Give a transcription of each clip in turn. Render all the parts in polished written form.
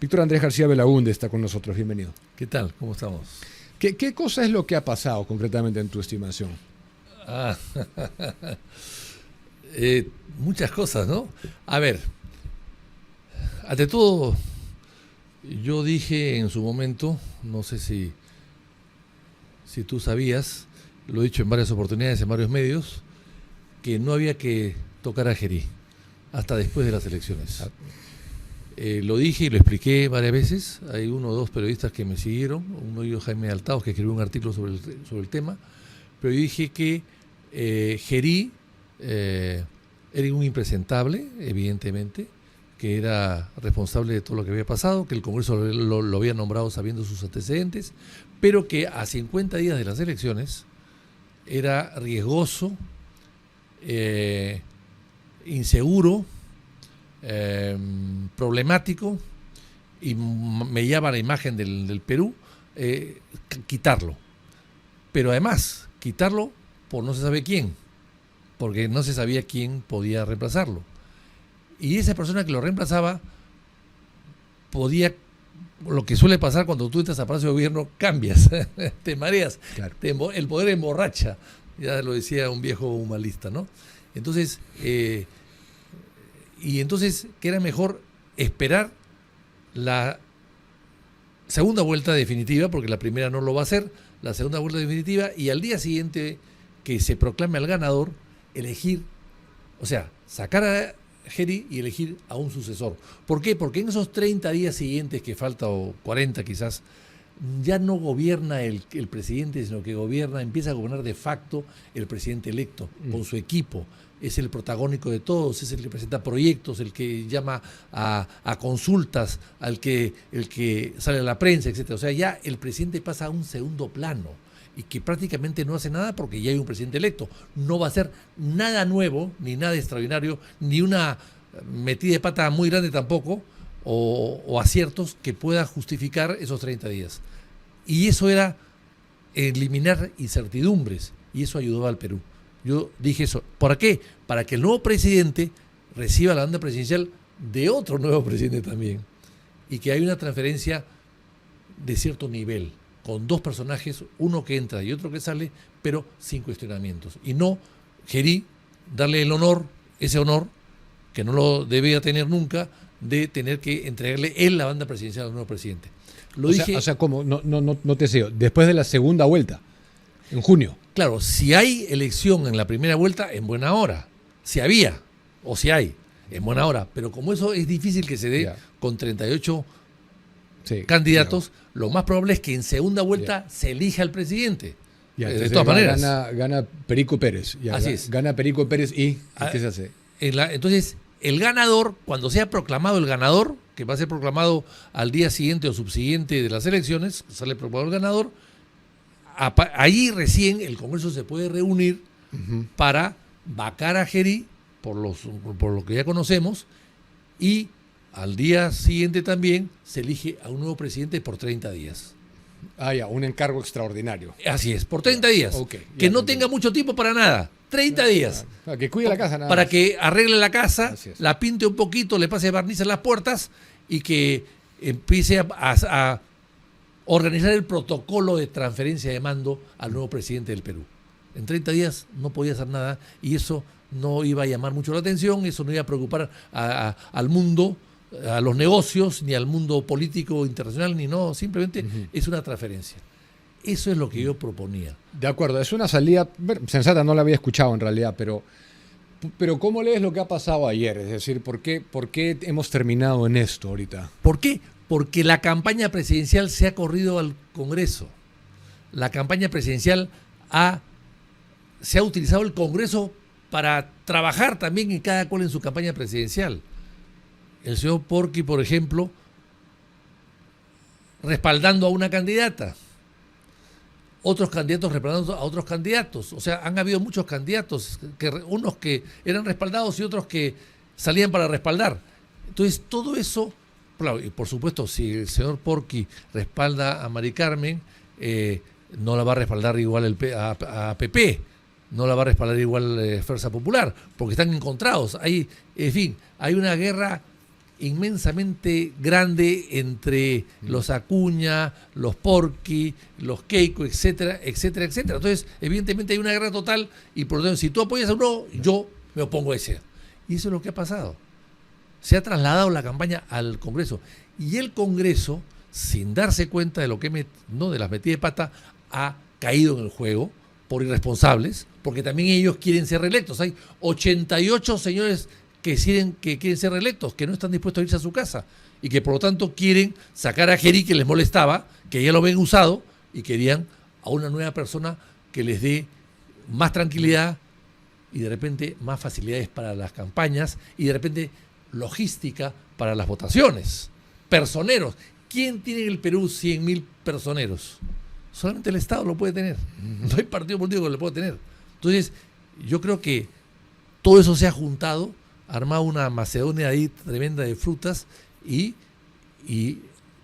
Víctor Andrés García Belaúnde está con nosotros, bienvenido. ¿Qué tal? ¿Cómo estamos? ¿Qué cosa es lo que ha pasado concretamente en tu estimación? Muchas cosas, ¿no? A ver, ante todo, yo dije en su momento, no sé si tú sabías, lo he dicho en varias oportunidades en varios medios, que no había que tocar a Gerí hasta después de las elecciones. Lo dije y lo expliqué varias veces. Hay uno o dos periodistas que me siguieron, uno de ellos Jaime Altaos, que escribió un artículo sobre el tema, pero yo dije que Gerí era un impresentable, evidentemente, que era responsable de todo lo que había pasado, que el Congreso lo había nombrado sabiendo sus antecedentes, pero que a 50 días de las elecciones era riesgoso, inseguro, problemático, y me llama la imagen del Perú, quitarlo. Pero además, quitarlo por no se sabe quién, porque no se sabía quién podía reemplazarlo. Y esa persona que lo reemplazaba podía, lo que suele pasar cuando tú entras a Palacio de Gobierno, cambias, te mareas, claro. El poder emborracha, ya lo decía un viejo humanista, ¿no? Entonces, que era mejor esperar la segunda vuelta definitiva, porque la primera no lo va a hacer, la segunda vuelta definitiva, y al día siguiente que se proclame al ganador, elegir, o sea, sacar a Gerí y elegir a un sucesor. ¿Por qué? Porque en esos 30 días siguientes que falta, o 40 quizás, ya no gobierna el presidente, sino que empieza a gobernar de facto el presidente electo, con su equipo. Es el protagónico de todos, es el que presenta proyectos, el que llama a consultas, el que sale a la prensa, etc. O sea, ya el presidente pasa a un segundo plano y que prácticamente no hace nada porque ya hay un presidente electo. No va a hacer nada nuevo, ni nada extraordinario, ni una metida de pata muy grande tampoco, o aciertos que pueda justificar esos 30 días. Y eso era eliminar incertidumbres, y eso ayudó al Perú. Yo dije eso. ¿Para qué? Para que el nuevo presidente reciba la banda presidencial de otro nuevo presidente también, y que haya una transferencia de cierto nivel, con dos personajes, uno que entra y otro que sale, pero sin cuestionamientos. Y no Gerí darle el honor, ese honor, que no lo debía tener nunca, de tener que entregarle él la banda presidencial al nuevo presidente. O sea, ¿cómo? No te sé. Después de la segunda vuelta, en junio. Claro, si hay elección en la primera vuelta, en buena hora. Si había, o si hay, en buena hora. Pero como eso es difícil que se dé con 38 candidatos, lo más probable es que en segunda vuelta se elija al presidente. De todas maneras. Gana Perico Pérez. Así es. Gana Perico Pérez y ¿qué se hace? Entonces, el ganador, cuando sea proclamado el ganador, que va a ser proclamado al día siguiente o subsiguiente de las elecciones, sale proclamado el ganador, ahí recién el Congreso se puede reunir para vacar a Gerí, por lo que ya conocemos, y al día siguiente también se elige a un nuevo presidente por 30 días. Un encargo extraordinario. Así es, por 30 días. Que no tenga mucho tiempo para nada. 30 días. Para que cuide la casa nada Para más. que arregle la casa, la pinte un poquito, le pase barniz en las puertas y que empiece a organizar el protocolo de transferencia de mando al nuevo presidente del Perú. En 30 días no podía hacer nada y eso no iba a llamar mucho la atención, eso no iba a preocupar al mundo, a los negocios, ni al mundo político internacional, ni no, simplemente es una transferencia. Eso es lo que yo proponía. De acuerdo, es una salida sensata, no la había escuchado en realidad, pero ¿cómo lees lo que ha pasado ayer? Es decir, ¿por qué hemos terminado en esto ahorita? ¿Por qué? Porque la campaña presidencial se ha corrido al Congreso. La campaña presidencial se ha utilizado el Congreso para trabajar también en cada cual en su campaña presidencial. El señor Porky, por ejemplo, respaldando a una candidata. Otros candidatos respaldando a otros candidatos. O sea, han habido muchos candidatos, unos que eran respaldados y otros que salían para respaldar. Entonces, todo eso, claro, y por supuesto, si el señor Porky respalda a Mari Carmen, no la va a respaldar igual a PP, no la va a respaldar igual Fuerza Popular, porque están encontrados. En fin, hay una guerra inmensamente grande entre los Acuña, los Porky, los Keiko, etcétera, etcétera, etcétera. Entonces, evidentemente hay una guerra total y por lo tanto, si tú apoyas a uno, yo me opongo a ese. Y eso es lo que ha pasado. Se ha trasladado la campaña al Congreso. Y el Congreso, sin darse cuenta de lo que de las metidas de pata, ha caído en el juego por irresponsables, porque también ellos quieren ser reelectos. Hay 88 señores que quieren ser reelectos, que no están dispuestos a irse a su casa y que por lo tanto quieren sacar a Gerí, que les molestaba, que ya lo ven usado, y querían a una nueva persona que les dé más tranquilidad y de repente más facilidades para las campañas y de repente logística para las votaciones. Personeros. ¿Quién tiene en el Perú 100.000 personeros? Solamente el Estado lo puede tener. No hay partido político que lo pueda tener. Entonces, yo creo que todo eso se ha juntado, ha armado una Macedonia ahí tremenda de frutas y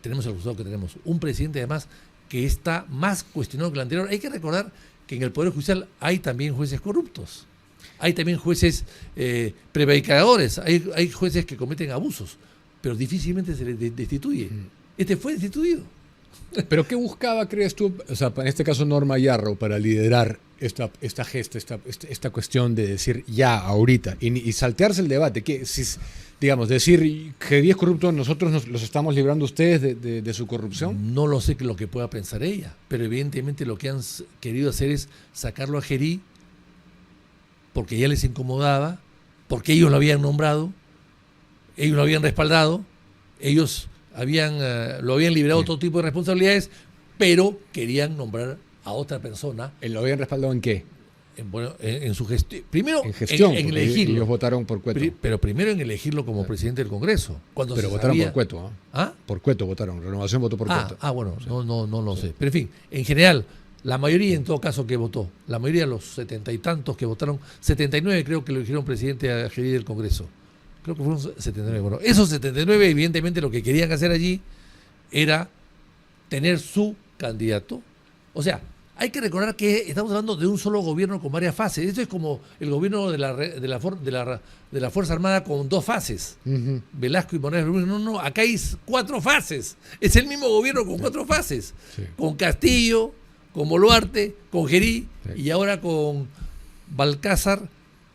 tenemos el resultado que tenemos. Un presidente, además, que está más cuestionado que el anterior. Hay que recordar que en el Poder Judicial hay también jueces corruptos. Hay también jueces prevaricadores. Hay jueces que cometen abusos. Pero difícilmente se les destituye. Este fue destituido. ¿Pero qué buscaba, crees tú, o sea, en este caso Norma Yarro, para liderar esta gesta, esta cuestión de decir ya, ahorita, y saltearse el debate? Que, si, digamos, decir que es corrupto, nosotros los estamos librando ustedes de su corrupción. No lo sé lo que pueda pensar ella, pero evidentemente lo que han querido hacer es sacarlo a Gerí porque ya les incomodaba, porque ellos lo habían nombrado, ellos lo habían respaldado, ellos lo habían liberado de todo tipo de responsabilidades, pero querían nombrar a otra persona. ¿Lo habían respaldado en qué? En su gestión. Primero, en gestión, en elegirlo. Ellos votaron por Cueto. Pero primero en elegirlo como presidente del Congreso. Pero votaron por Cueto, ¿eh? ¿Ah? Por Cueto votaron. Renovación votó por Cueto. Bueno, sí. No lo sé. Pero en fin, en general, la mayoría en todo caso que votó, la mayoría de los 70 y tantos que votaron, 79 creo que lo eligieron presidente a Gerí del Congreso. Creo que fueron 79. Bueno, esos 79 evidentemente lo que querían hacer allí era tener su candidato. O sea, hay que recordar que estamos hablando de un solo gobierno con varias fases. Esto es como el gobierno de la Fuerza Armada con dos fases. Uh-huh. Velasco y Morales. No, acá hay 4 fases. Es el mismo gobierno con 4 fases. Sí. Con Castillo, con Boluarte, con Gerí, sí, y ahora con Balcázar,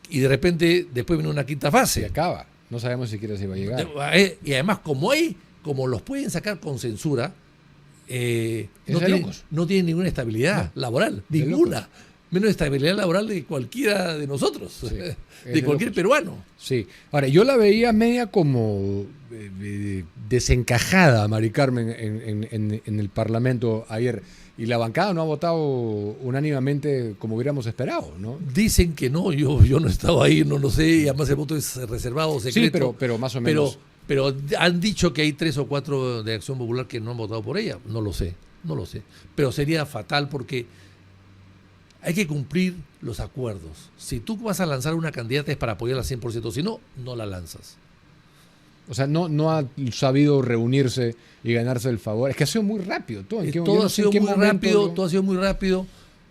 y de repente después viene una quinta fase. Se acaba. No sabemos si siquiera se va a llegar. Y además, como los pueden sacar con censura, no tienen ninguna estabilidad laboral, ninguna. Locos. Menos estabilidad laboral de cualquiera de nosotros, sí, de cualquier peruano. Sí. Ahora, yo la veía media como desencajada, Mari Carmen, en el Parlamento ayer. Y la bancada no ha votado unánimemente como hubiéramos esperado, ¿no? Dicen que no, yo no he estado ahí, no lo sé, y además el voto es reservado, secreto. Sí, pero más o menos. Pero han dicho que hay 3 o 4 de Acción Popular que no han votado por ella. No lo sé. Pero sería fatal porque hay que cumplir los acuerdos. Si tú vas a lanzar una candidata es para apoyarla 100%, si no, no la lanzas. O sea, no ha sabido reunirse y ganarse el favor. Es que ha sido muy rápido. Todo ha sido muy rápido.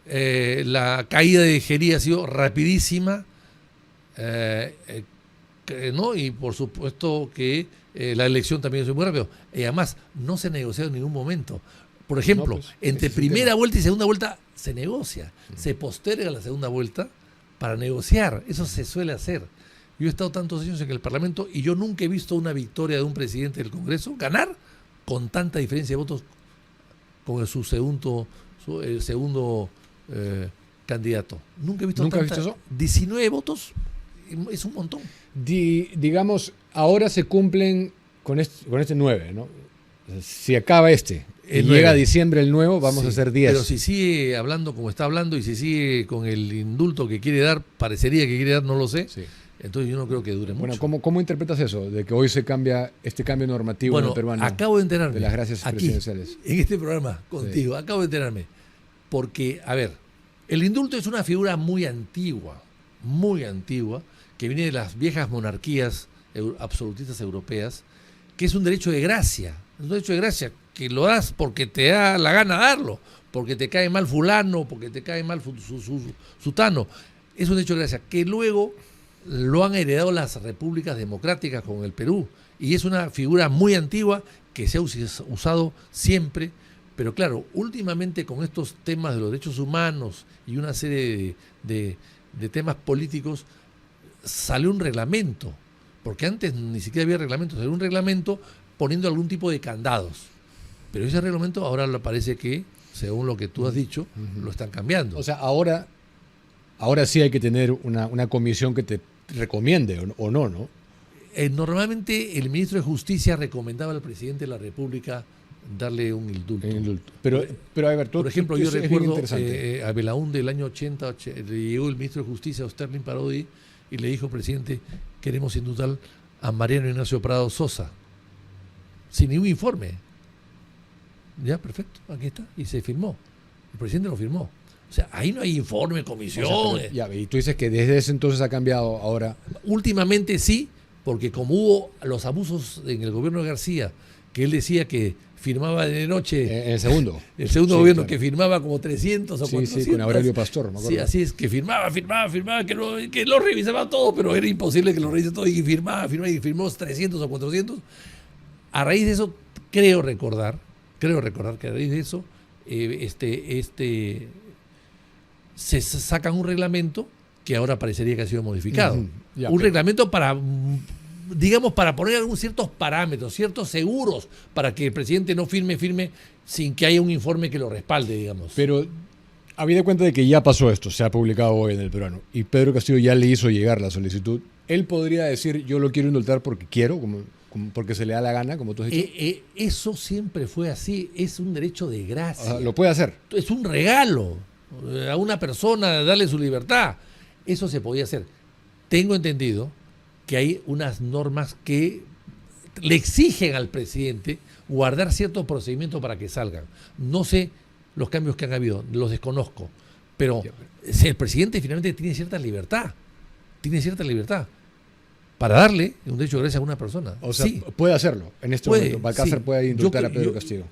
La caída de Gerí ha sido rapidísima. ¿No? Y por supuesto que la elección también ha sido muy rápido. Y además, no se ha negociado en ningún momento. Por ejemplo, entre primera vuelta y segunda vuelta se negocia. Se posterga la segunda vuelta para negociar. Eso se suele hacer. Yo he estado tantos años en el Parlamento y yo nunca he visto una victoria de un presidente del Congreso ganar con tanta diferencia de votos con el segundo candidato. Nunca he visto ¿Nunca has visto eso? 19 votos es un montón. Digamos, ahora se cumplen con este 9, ¿no? Si acaba y llega diciembre el nuevo, vamos a hacer 10. Pero si sigue hablando como está hablando y si sigue con el indulto que quiere dar, parecería que quiere dar, no lo sé. Sí. Entonces yo no creo que dure mucho. Bueno, ¿cómo interpretas eso? De que hoy se cambia este cambio normativo en el peruano. Acabo de enterarme. De las gracias presidenciales. En este programa, contigo, acabo de enterarme. Porque, a ver, el indulto es una figura muy antigua, que viene de las viejas monarquías absolutistas europeas, que es un derecho de gracia. Es un derecho de gracia que lo das porque te da la gana darlo, porque te cae mal fulano, porque te cae mal sutano. Es un derecho de gracia que luego lo han heredado las repúblicas democráticas con el Perú Y es una figura muy antigua que se ha usado siempre, pero claro, últimamente con estos temas de los derechos humanos y una serie de temas políticos, salió un reglamento, porque antes ni siquiera había reglamento, salió un reglamento poniendo algún tipo de candados. Pero ese reglamento ahora parece que, según lo que tú has dicho, lo están cambiando. O sea, ahora sí hay que tener una comisión que te recomiende o no, ¿no? Normalmente el ministro de Justicia recomendaba al presidente de la República darle un indulto. Pero a ver, por ejemplo, yo recuerdo a Belaúnde del año 80, le llegó el ministro de Justicia, Sterling Parodi, y le dijo, presidente, queremos indultar a Mariano Ignacio Prado Sosa, sin ningún informe. Ya, perfecto, aquí está, y se firmó. El presidente lo firmó. O sea, ahí no hay informe, comisión. O sea, ya, y tú dices que desde ese entonces ha cambiado ahora. Últimamente sí, porque como hubo los abusos en el gobierno de García, que él decía que firmaba de noche. En el segundo. El segundo gobierno, claro, que firmaba como 300 o 400. Sí, con Aurelio Pastor, me acuerdo. Sí, así es, que firmaba, que lo revisaba todo, pero era imposible que lo revise todo, y firmaba, y firmó 300 o 400. A raíz de eso, creo recordar que a raíz de eso, se sacan un reglamento que ahora parecería que ha sido modificado. Reglamento para, digamos, para poner algunos ciertos parámetros, ciertos seguros, para que el presidente no firme sin que haya un informe que lo respalde, digamos. Pero, habida cuenta de que ya pasó esto, se ha publicado hoy en El Peruano, y Pedro Castillo ya le hizo llegar la solicitud, él podría decir, yo lo quiero indultar porque quiero, porque se le da la gana, como tú has dicho. Eso siempre fue así, es un derecho de gracia. Lo puede hacer. Es un regalo a una persona, darle su libertad. Eso se podía hacer. Tengo entendido que hay unas normas que le exigen al presidente guardar ciertos procedimientos para que salgan. No sé los cambios que han habido, los desconozco, pero el presidente finalmente tiene cierta libertad para darle un derecho de gracia a una persona. O sea, sí, puede hacerlo en este momento. Balcázar puede indultar a Pedro Castillo.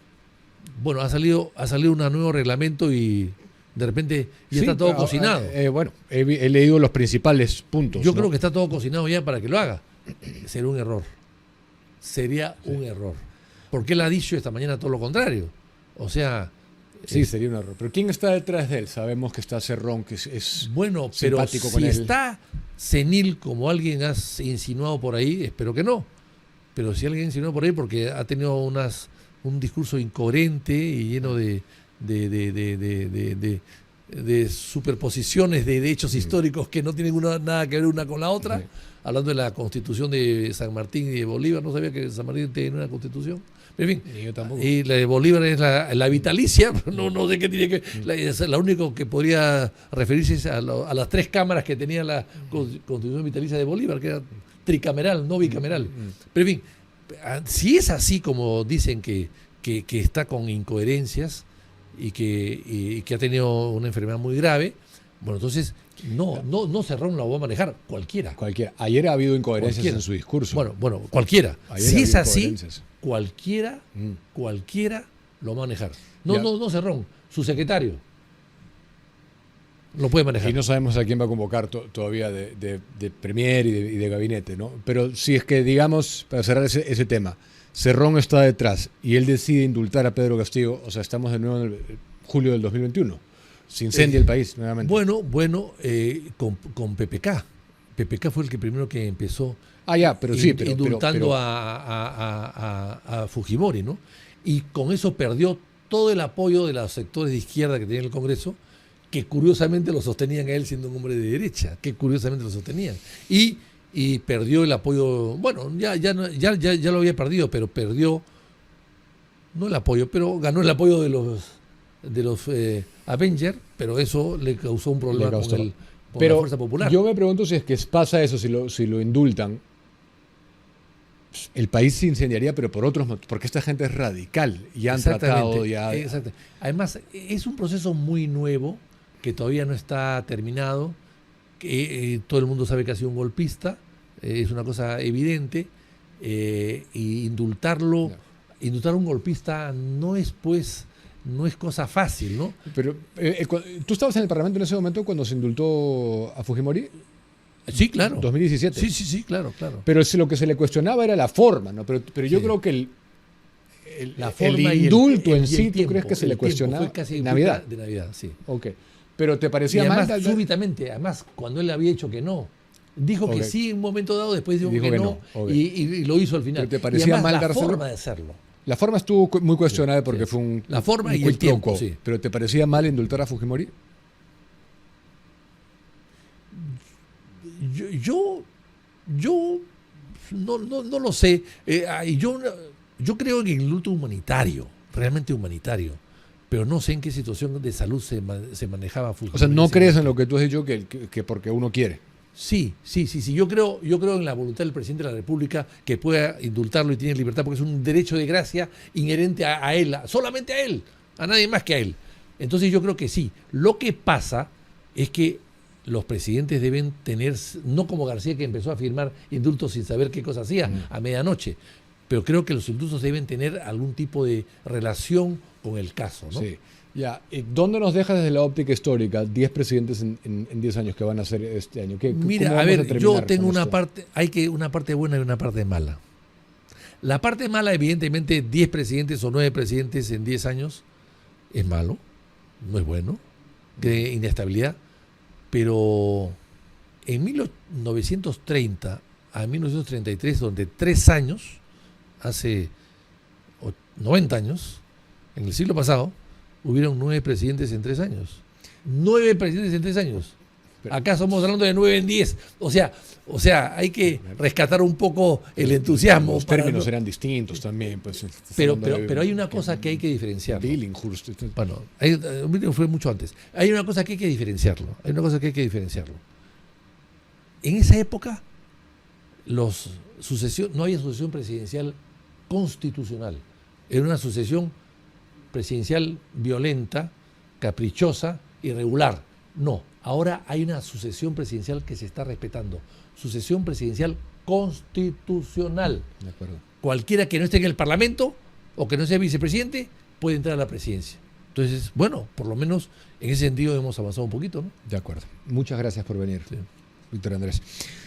Bueno, ha salido un nuevo reglamento y de repente ya está todo cocinado. Bueno, he leído los principales puntos. Yo creo que está todo cocinado ya para que lo haga. Sería un error. Un error. Porque él ha dicho esta mañana todo lo contrario. O sea... Sí, sería un error. Pero ¿quién está detrás de él? Sabemos que está Cerrón, que es bueno, pero si con él. Está senil, como alguien ha insinuado por ahí, espero que no. Pero si alguien insinuado por ahí, porque ha tenido un discurso incoherente y lleno de superposiciones de hechos históricos que no tienen nada que ver una con la otra, hablando de la Constitución de San Martín y de Bolívar. No sabía que San Martín tenía una Constitución. En fin, yo tampoco. Y la de Bolívar es la vitalicia, no sé qué tiene que... La único que podría referirse es a las 3 cámaras que tenía la Constitución vitalicia de Bolívar, que era tricameral, no bicameral. Pero en fin, si es así como dicen que está con incoherencias y que ha tenido una enfermedad muy grave, bueno, entonces no Cerrón la va a manejar, cualquiera. Ayer ha habido incoherencias en su discurso. Bueno, cualquiera. Ayer si es así, cualquiera lo va a manejar. No Cerrón, su secretario lo puede manejar. Y no sabemos a quién va a convocar todavía de Premier y de gabinete, ¿no? Pero si es que, digamos, para cerrar ese tema, Cerrón está detrás y él decide indultar a Pedro Castillo, o sea, estamos de nuevo en julio del 2021. Se incendia el país nuevamente. Bueno, con PPK. PPK fue el primero que empezó indultando a Fujimori, ¿no? Y con eso perdió todo el apoyo de los sectores de izquierda que tenía en el Congreso, que curiosamente lo sostenían a él siendo un hombre de derecha, que curiosamente lo sostenían. Y perdió el apoyo, bueno, ya lo había perdido, pero perdió, no el apoyo, pero ganó el apoyo de los Avengers, pero eso le causó un problema con la Fuerza Popular. Yo me pregunto si es que pasa eso, si lo indultan, el país se incendiaría, pero por otros motivos, porque esta gente es radical y han tratado ya... Exacto. Además, es un proceso muy nuevo, que todavía no está terminado, que todo el mundo sabe que ha sido un golpista, es una cosa evidente, y indultar a un golpista no es cosa fácil, ¿no? Pero, ¿tú estabas en el Parlamento en ese momento cuando se indultó a Fujimori? Sí, claro. 2017. Sí, claro. Pero lo que se le cuestionaba era la forma, ¿no? Pero yo creo que la el forma indulto y en sí, ¿tú tiempo, crees que se le cuestionaba? fue casi En Navidad. de Navidad, sí. Ok. Pero ¿te Y parecía mal? además, súbitamente, cuando él había dicho que no. Dijo que sí en un momento dado, después dijo que no, Ok. y lo hizo al final. ¿Pero te parecía y además, mal la dárselo? forma de hacerlo. La forma estuvo muy cuestionada porque fue un... La forma un y quid el tiempo, pro quo. sí. ¿Pero te parecía mal indultar a Fujimori? Yo no lo sé. Yo creo en el indulto humanitario, realmente humanitario, pero no sé en qué situación de salud se manejaba Fujimori. O sea, ¿no crees en lo que tú has dicho que porque uno quiere? Sí. Yo creo en la voluntad del presidente de la República que pueda indultarlo y tiene libertad porque es un derecho de gracia inherente a él, solamente a él, a nadie más que a él. Entonces yo creo que sí. Lo que pasa es que los presidentes deben tener, no como García que empezó a firmar indultos sin saber qué cosa hacía a medianoche, pero creo que los indultos deben tener algún tipo de relación con el caso, ¿no? Sí. Ya, ¿dónde nos deja desde la óptica histórica 10 presidentes en 10 años que van a ser este año? Mira, a ver, yo tengo una parte buena y una parte mala. La parte mala, evidentemente, 10 presidentes o 9 presidentes en 10 años es malo, no es bueno, de inestabilidad, pero en 1930 a 1933, donde 3 años, hace 90 años, en el siglo pasado, hubieron 9 presidentes en 3 años. 9 presidentes en 3 años. Acá estamos hablando de 9 en 10. O sea, hay que rescatar un poco el entusiasmo. Los términos eran distintos también. Pues, pero hay una cosa que hay que diferenciar. Billinghurst. Bueno, fue mucho antes. Hay una cosa que hay que diferenciarlo. En esa época, no había sucesión presidencial constitucional. Era una sucesión presidencial violenta, caprichosa, irregular. No, ahora hay una sucesión presidencial que se está respetando. Sucesión presidencial constitucional. De acuerdo. Cualquiera que no esté en el Parlamento o que no sea vicepresidente puede entrar a la presidencia. Entonces, bueno, por lo menos en ese sentido hemos avanzado un poquito, ¿no? De acuerdo. Muchas gracias por venir, Sí. Víctor Andrés.